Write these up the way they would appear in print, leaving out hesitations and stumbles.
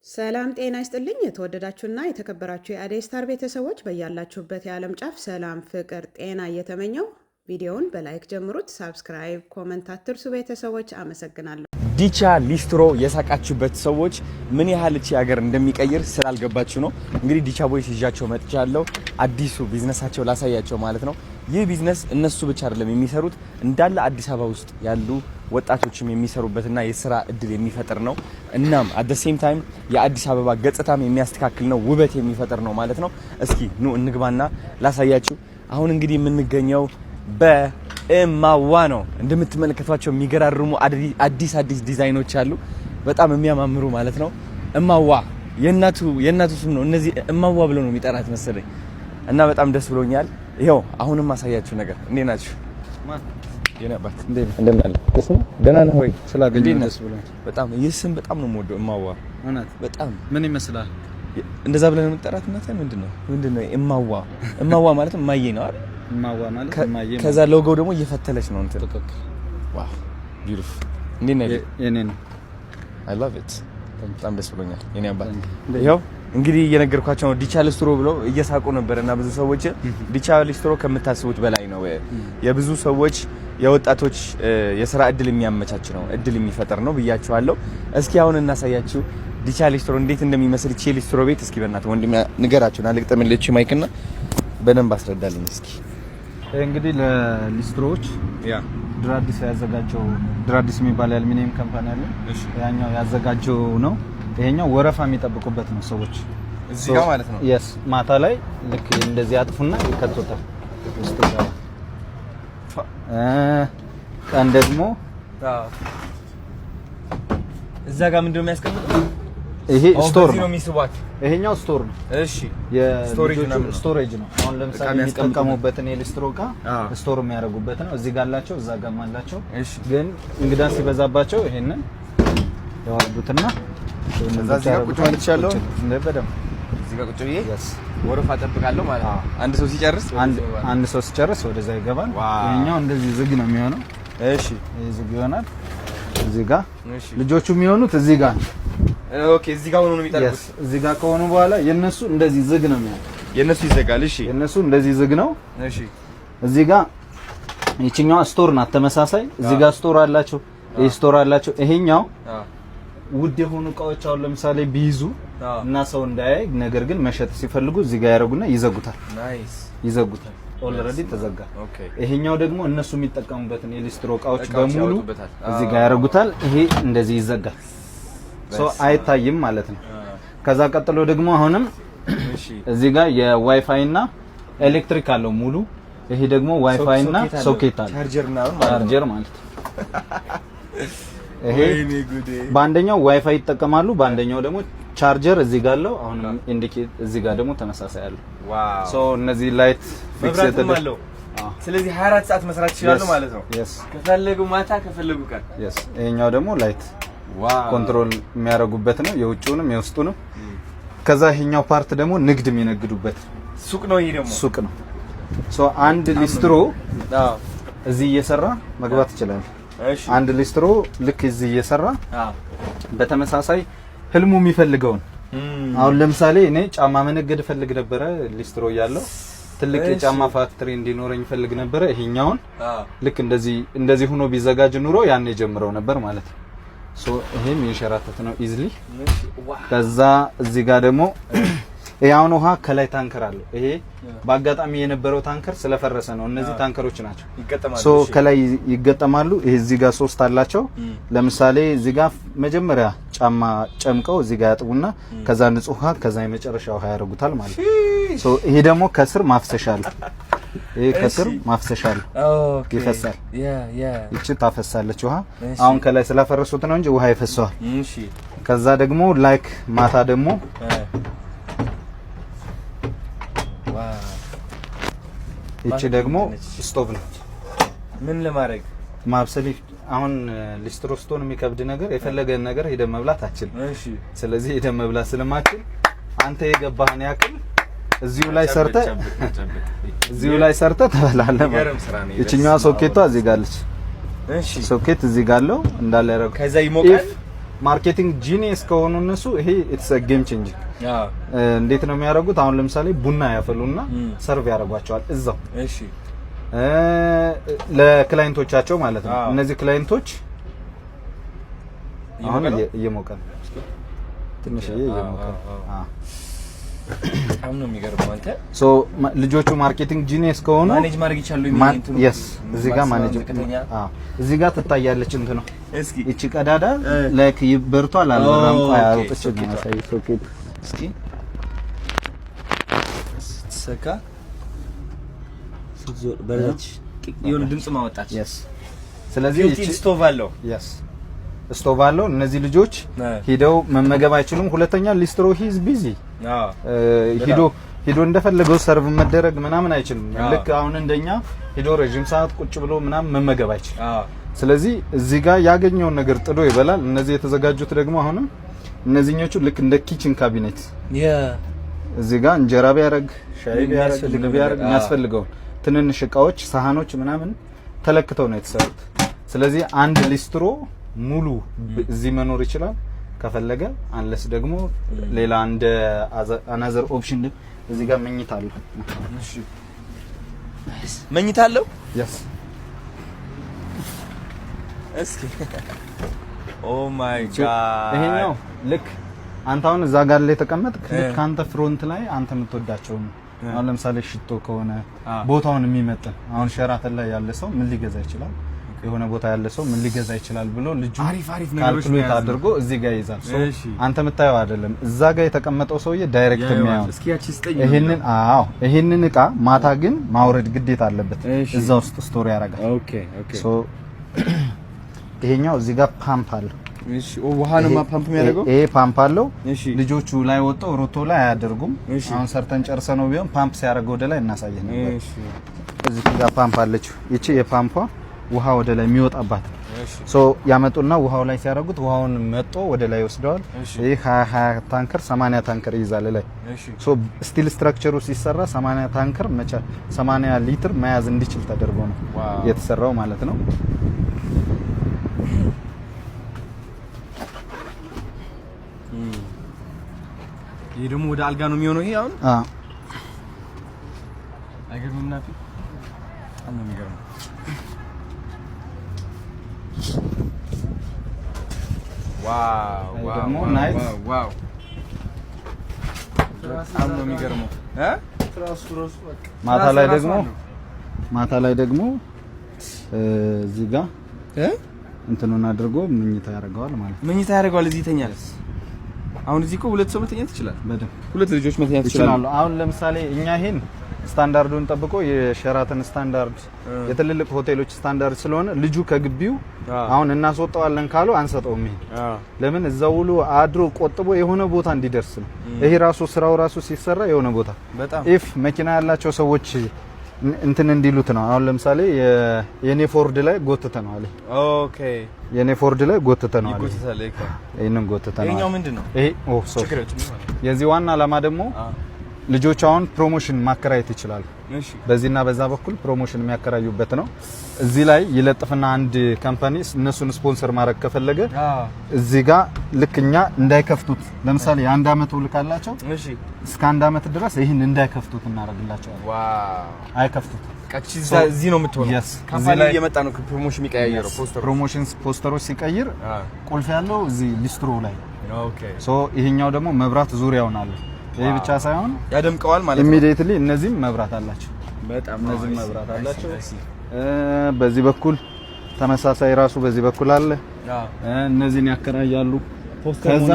ሰላም ጤና ይስጥልኝ የተወደዳችሁና የተከበራችሁ የአደይ ስታር ቤተሰቦች በያላችሁበት የዓለም ጫፍ ሰላም፣ ፍቅር፣ ጤና እየተመኘው ቪዲዮውን በላይክ ጀምሩት። ሳብስክራይብ፣ ኮሜንት አትርሱ። ቤተሰቦች አመሰግናለሁ። ዲቻ ሊስትሮ የሳቃችሁበት ሰዎች ምን ያህል እቺ ሀገር እንደሚቀይር ስላልገባችሁ ነው። እንግዲህ ዲቻ ቦይስ ይዣቸው መጥቻለሁ። አዲሱ ቢዝነሳቸው ላሳያቸው ማለት ነው። ይህ ቢዝነስ እነሱ ብቻ አይደለም የሚሰሩት፣ እንዳለ አዲስ አበባ ውስጥ ያሉ ወጣቶችም የሚሰሩበትና የስራ እድል የሚፈጥር ነው። እናም አት ዘ ሴም ታይም የአዲስ አበባ ገጽታም የሚያስተካክል ነው፣ ውበት የሚፈጥር ነው ማለት ነው። እስኪ ኑ እንግባና ላሳያችሁ። አሁን እንግዲህ የምንገኘው በእማዋ ነው። እንደምትመለከቷቸው የሚገራርሙ አዲስ ዲዛይኖች አሉ፣ በጣም የሚያማምሩ ማለት ነው። እማዋ የእናቱ ስም ነው። እነዚህ እማዋ ብለው ነው የሚጠራት መሰለኝ እና በጣም ደስ ብሎኛል። ይሄው አሁንም ማሳያችሁ ነገር እንዴት ናችሁ? የነባት እንደምን አለ? ደህና ነህ ወይ? ስላገኘሁ ደስ ብሎኝ በጣም ይስም በጣም ነው የምወደው እማዋ። እውነት በጣም ምን ይመስላል? እንደዛ ብለን የምንጠራት እናት ምንድነው? እማዋ ማለት እማዬ ነው አይደል? እማዋ ማለት እማዬ ነው። ከዛ ሎጎው ደግሞ እየፈተለች ነው እንትን። ዋው ቢዩቲፉል። እንዴት ነህ? የኔ ነው። አይ ላቭ ኢት። በጣም ደስ ብሎኛል የኔ አባት። ይሄው እንግዲህ እየነገርኳቸው ነው። ዲቻ ሊስትሮ ብለው እየሳቁ ነበርና ብዙ ሰዎች ዲቻ ሊስትሮ ከምታስቡት በላይ ነው። የብዙ ሰዎች የወጣቶች የሥራ እድል የሚያመቻች ነው፣ እድል የሚፈጥር ነው ብያችኋለሁ። እስኪ አሁን እናሳያችሁ ዲቻ ሊስትሮ እንዴት እንደሚመስል። ዲቻ ሊስትሮ ቤት እስኪ በእናትህ ወንድም ንገራችሁና ልግጠምልኝ ማይክና በደንብ አስረዳልኝ እስኪ። እንግዲህ ለሊስትሮዎች ድራዲስ ያዘጋጀው ድራዲስ የሚባል የአልሙኒየም ካምፓኒ አለ። ያኛው ያዘጋጀው ነው። ይሄኛው ወረፋ የሚጠብቁበት ነው ሰዎች እዚህ ጋር ማለት ነው። yes ማታ ላይ ልክ እንደዚህ አጥፉና ይከቱታል ውስጥ ጋር ቀን ደግሞ እዛ ጋር ምንድነው የሚያስቀምጡት? ይሄ ስቶር ነው የሚስቧት። ይሄኛው ስቶር ነው። እሺ ስቶሬጅ ነው። አሁን ለምሳሌ የሚጠቀሙበትን የሊስትሮ እቃ ስቶር የሚያደርጉበት ነው። እዚህ ጋር አላቸው፣ እዛ ጋርም አላቸው። ግን እንግዳ ሲበዛባቸው ይሄንን ያወርዱትና እዚህ ጋር ቁጭ ማለት ይችላል። በደምብ እዚህ ጋር ቁጭ ብዬ ወረፋ እጠብቃለሁ ማለት ነው። አንድ ሰው ሲጨርስ ወደዛ ይገባል። ይሄኛው እንደዚህ ዝግ ነው የሚሆነው። እሺ ይሄ ዝግ ይሆናል። እዚህ ጋር ልጆቹ የሚሆኑት እዚህ ጋር ነው። ኦኬ እዚህ ጋር ሆኖ ነው የሚጠብቁት። እዚህ ጋር ከሆኑ በኋላ የነሱ እንደዚህ ዝግ ነው የሚሆነው። የነሱ ይዘጋል። እሺ የነሱ እንደዚህ ዝግ ነው። እሺ እዚህ ጋር ይችኛው ስቶር ናት ተመሳሳይ። እዚህ ጋር ስቶር አላቸው፣ ይሄ ስቶር አላቸው። ይሄኛው ውድ የሆኑ እቃዎች አሁን ለምሳሌ ቢይዙ እና ሰው እንዳያይ ነገር ግን መሸጥ ሲፈልጉ እዚህ ጋር ያረጉና ይዘጉታል። ናይስ ይዘጉታል። ኦልሬዲ ተዘጋ። ኦኬ ይሄኛው ደግሞ እነሱ የሚጠቀሙበትን የሊስትሮ እቃዎች በሙሉ እዚህ ጋር ያረጉታል። ይሄ እንደዚህ ይዘጋል፣ ሶ አይታይም ማለት ነው። ከዛ ቀጥሎ ደግሞ አሁንም እዚህ ጋር የዋይፋይ እና ኤሌክትሪክ አለው ሙሉ። ይሄ ደግሞ ዋይፋይ እና ሶኬት አለው፣ ቻርጀር ማለት ነው። ይሄ በአንደኛው ዋይፋይ ይጠቀማሉ፣ በአንደኛው ደግሞ ቻርጀር እዚህ ጋር አለው። አሁን ኢንዲኬት እዚህ ጋር ደግሞ ተመሳሳይ አለው። ዋው ሶ እነዚህ ላይት ፊክስ የተደረገው። ስለዚህ 24 ሰዓት መስራት ይችላሉ ማለት ነው። yes ከፈለጉ ማታ ከፈለጉ ቀን። yes ይሄኛው ደግሞ ላይት ኮንትሮል የሚያደርጉበት ነው፣ የውጭውንም የውስጡንም። ከዛ ይሄኛው ፓርት ደግሞ ንግድ የሚነግዱበት ሱቅ ነው። ይሄ ደግሞ ሱቅ ነው። ሶ አንድ ሊስትሮ እዚህ እየሰራ መግባት ይችላል። አንድ ሊስትሮ ልክ እዚህ እየሰራ በተመሳሳይ ህልሙ የሚፈልገውን አሁን ለምሳሌ እኔ ጫማ መነገድ ፈልግ ነበረ። ሊስትሮ ያለው ትልቅ የጫማ ፋክተሪ እንዲኖረኝ ፈልግ ነበረ። ይሄኛውን ልክ እንደዚህ ሆኖ ቢዘጋጅ ኑሮ ያኔ ጀምረው ነበር ማለት ነው። ሶ ይሄም የሸራተት ነው ኢዝሊ። ከዛ እዚህ ጋር ደግሞ ያውን ውሃ ከላይ ታንከር አለው። ይሄ በአጋጣሚ የነበረው ታንከር ስለፈረሰ ነው። እነዚህ ታንከሮች ናቸው ሶ ከላይ ይገጠማሉ። ይሄ እዚህ ጋር 3 አላቸው። ለምሳሌ እዚህ ጋር መጀመሪያ ጫማ ጨምቀው እዚህ ጋር ያጥቡና ከዛ ንጹህ ውሃ ከዛ የመጨረሻው ውሃ ያደርጉታል ማለት ነው። ሶ ይሄ ደግሞ ከስር ማፍሰሻ አለ። ይሄ ከስር ማፍሰሻ አለ፣ ይፈሳል። እቺ ታፈሳለች ውሃ። አሁን ከላይ ስላፈረሱት ነው እንጂ ውሃ ይፈሳል። ከዛ ደግሞ ላይክ ማታ ደግሞ እቺ ደግሞ ስቶቭ ነች። ምን ለማድረግ ማብሰል። አሁን ሊስትሮ ስቶን የሚከብድ ነገር የፈለገን ነገር ሄደን መብላት አችል። እሺ ስለዚህ ሄደን መብላት ስለማችል አንተ የገባህን ያክል እዚሁ ላይ ሰርተህ ትበላለህ። እቺኛዋ ሶኬቷ እዚህ ጋር አለች። እሺ ሶኬት እዚህ ጋር አለው እንዳለ ያረጋው። ከዛ ይሞቃል። ማርኬቲንግ ጂኒየስ ከሆኑ እነሱ ይሄ ኢትስ አ ጌም ቼንጂንግ። እንዴት ነው የሚያደርጉት? አሁን ለምሳሌ ቡና ያፈሉና ሰርቭ ያደርጓቸዋል እዛው። እሺ ለክላይንቶቻቸው ማለት ነው። እነዚህ ክላይንቶች አሁን እየሞቀ ነው ትንሽ እየሞቀ በጣም ነው የሚገርመው። አንተ ሶ ልጆቹ ማርኬቲንግ ጂኒየስ ከሆኑ ማኔጅ ማድረግ ይችላሉ። የሚንቱ yes እዚህ ጋር ማኔጅ እዚህ ጋር ትታያለች እንት ነው። እስኪ እቺ ቀዳዳ ላይክ ይበርቷል አልበራም። አውጥቼ ነው ያሳይ ሶኬት እስኪ ሰካ ስትዞር በረች የሆነ ድምጽ ማወጣች። yes ስለዚህ እቺ ስቶቭ አለው። yes ስቶቭ አለው። እነዚህ ልጆች ሄደው መመገብ አይችሉም። ሁለተኛ ሊስትሮ ሂዝ ቢዚ ሄዶ እንደፈለገው ሰርቭ መደረግ ምናምን አይችልም። ልክ አሁን እንደኛ ሄዶ ረጅም ሰዓት ቁጭ ብሎ ምናምን መመገብ አይችልም። ስለዚህ እዚህ ጋር ያገኘውን ነገር ጥዶ ይበላል። እነዚህ የተዘጋጁት ደግሞ አሁንም እነዚህኞቹ ልክ እንደ ኪችን ካቢኔት እዚህ ጋር እንጀራ ቢያረግ ሻይ ቢያረግ የሚያስፈልገው ትንንሽ እቃዎች ሳህኖች ምናምን ተለክተው ነው የተሰሩት። ስለዚህ አንድ ሊስትሮ ሙሉ እዚህ መኖር ይችላል ከፈለገ። አንለስ ደግሞ ሌላ እንደ አናዘር ኦፕሽን እዚህ ጋር መኝታ አለው። እሺ መኝታ አለው። yes እስኪ ኦ ማይ ጋድ ይሄኛው ልክ አንተ አሁን እዛ ጋር ላይ ተቀመጥክ። ልክ አንተ ፍሮንት ላይ አንተ የምትወዳቸው አሁን ለምሳሌ ሽቶ ከሆነ ቦታውን የሚመጥን አሁን ሸራተን ላይ ያለ ሰው ምን ሊገዛ ይችላል? የሆነ ቦታ ያለ ሰው ምን ሊገዛ ይችላል ብሎ ልጁ አሪፍ ነገሮች ካልኩሌት አድርጎ እዚህ ጋር ይዛል። አንተ የምታየው አይደለም እዛ ጋር የተቀመጠው ሰውዬ ዳይሬክት የሚያየው። ይሄንን እቃ ማታ ግን ማውረድ ግዴታ አለበት። እዛ ውስጥ ስቶሪ ያደርጋል። ኦኬ ሶ ይሄኛው እዚህ ጋር ፓምፕ አለው። እሺ ውሃ ነው ፓምፕ የሚያደርገው። ይሄ ፓምፕ አለው። ልጆቹ ላይ ወጣው ሮቶ ላይ አያደርጉም። አሁን ሰርተን ጨርሰ ነው ቢሆን ፓምፕ ሲያደርገው ወደ ላይ እናሳየን ነበር። እዚህ ጋር ፓምፕ አለች። ይቺ የፓምፓ ውሃ ወደ ላይ የሚወጣባት ሶ ያመጡና ውሃው ላይ ሲያደርጉት ውሃውን መጥቶ ወደ ላይ ወስደዋል። ይሄ 20 ታንከር 80 ታንከር ይይዛል ላይ ሶ ስቲል ስትራክቸሩ ሲሰራ 80 ታንከር 80 ሊትር መያዝ እንዲችል ተደርጎ ነው የተሰራው ማለት ነው። ይሄ ደግሞ ወደ አልጋ ነው የሚሆነው። ይሄ አሁን አይገርምም? እናቴ በጣም ነው የሚገርመው። ዋው ዋው በጣም ነው የሚገርመው። ማታ ላይ ደግሞ እዚህ ጋር እንትኑን አድርጎ መኝታ ያደርገዋል ማለት ነው። መኝታ ያደርገዋል። እዚህ ይተኛል። አሁን እዚህ እኮ ሁለት ሰው መተኛት ይችላል። በደንብ ሁለት ልጆች መተኛት ይችላሉ። አሁን ለምሳሌ እኛ ይሄን ስታንዳርዱን ጠብቆ የሸራተን ስታንዳርድ የትልልቅ ሆቴሎች ስታንዳርድ ስለሆነ ልጁ ከግቢው አሁን እናስወጣዋለን ካሉ አንሰጠውም። ይሄ ለምን እዛው ውሎ አድሮ ቆጥቦ የሆነ ቦታ እንዲደርስ ነው። ይሄ ራሱ ስራው ራሱ ሲሰራ የሆነ ቦታ ኢፍ መኪና ያላቸው ሰዎች እንትን እንዲሉት ነው። አሁን ለምሳሌ የኔ ፎርድ ላይ ጎትተነው አለ። ኦኬ የኔ ፎርድ ላይ ጎትተነው አለ። ይሄንን ጎትተነው። ይሄኛው ምንድነው? ይሄ የዚህ ዋና ዓላማ ደግሞ ልጆች አሁን ፕሮሞሽን ማከራየት ይችላሉ። በዚህና በዛ በኩል ፕሮሞሽን የሚያከራዩበት ነው። እዚህ ላይ ይለጥፍና አንድ ካምፓኒ እነሱን ስፖንሰር ማድረግ ከፈለገ እዚህ ጋር ልክኛ እንዳይከፍቱት ለምሳሌ አንድ አመት ውል ካላቸው እስከ አንድ አመት ድረስ ይሄን እንዳይከፍቱት እናደርግላቸዋለን። ዋው አይከፍቱት ቀጥታ እዚህ ነው የምትሆነው። ካምፓኒ እየመጣ ነው ፕሮሞሽን የሚቀያየረው። ፕሮሞሽን ፖስተሮች ሲቀይር ቁልፍ ያለው እዚህ ሊስትሮ ላይ። ኦኬ ሶ ይሄኛው ደግሞ መብራት ዙሪያውን አለ። ይሄ ብቻ ሳይሆን ያደምቀዋል ማለት ነው። ኢሚዲየትሊ እነዚህም መብራት አላቸው። በጣም እነዚህም መብራት አላቸው። በዚህ በኩል ተመሳሳይ ራሱ በዚህ በኩል አለ። እነዚህን ያከራያሉ። ከዛ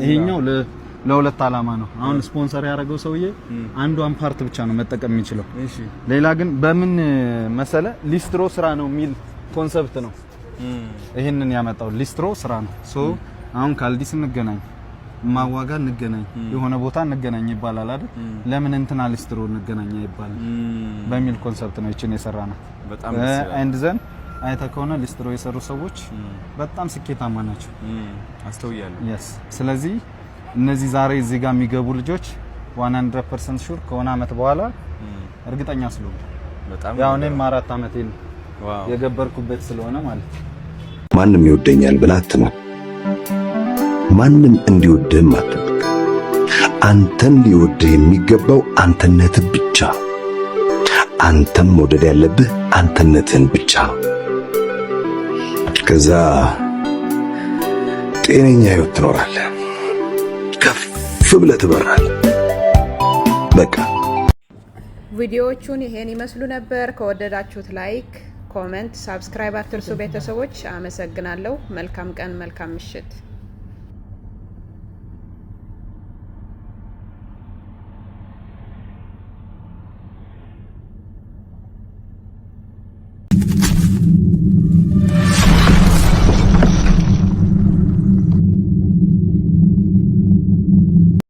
ይሄኛው ለሁለት ዓላማ ነው። አሁን ስፖንሰር ያደረገው ሰውዬ አንዷን ፓርት ብቻ ነው መጠቀም የሚችለው። ሌላ ግን በምን መሰለ ሊስትሮ ስራ ነው የሚል ኮንሰፕት ነው ይሄንን ያመጣው። ሊስትሮ ስራ ነው። ሶ አሁን ካልዲስ እንገናኝ ማዋጋ እንገናኝ የሆነ ቦታ እንገናኝ ይባላል አይደል? ለምን እንትና ሊስትሮ እንገናኝ ይባላል በሚል ኮንሰፕት ነው እቺን የሰራ ነው። በጣም ኤንድ ዘን አይታ ከሆነ ሊስትሮ የሰሩ ሰዎች በጣም ስኬታማ ናቸው። አስተውያለሁ። yes ስለዚህ እነዚህ ዛሬ እዚህ ጋር የሚገቡ ልጆች 100% ሹር ከሆነ አመት በኋላ እርግጠኛ ስለሆነ በጣም ያው እኔም 4 አመቴን የገበርኩበት ስለሆነ ማለት ማንም ይወደኛል ብለህ አትመን። ማንም እንዲወድህም አትጠብቅ። አንተን ሊወድህ የሚገባው አንተነትህ ብቻ። አንተም መውደድ ያለብህ አንተነትህን ብቻ። ከዛ ጤነኛ ህይወት ትኖራለህ። ከፍ ብለህ ትበራለህ። በቃ ቪዲዮዎቹን ይሄን ይመስሉ ነበር። ከወደዳችሁት ላይክ፣ ኮሜንት፣ ሳብስክራይብ አትርሱ። ቤተሰቦች አመሰግናለሁ። መልካም ቀን፣ መልካም ምሽት።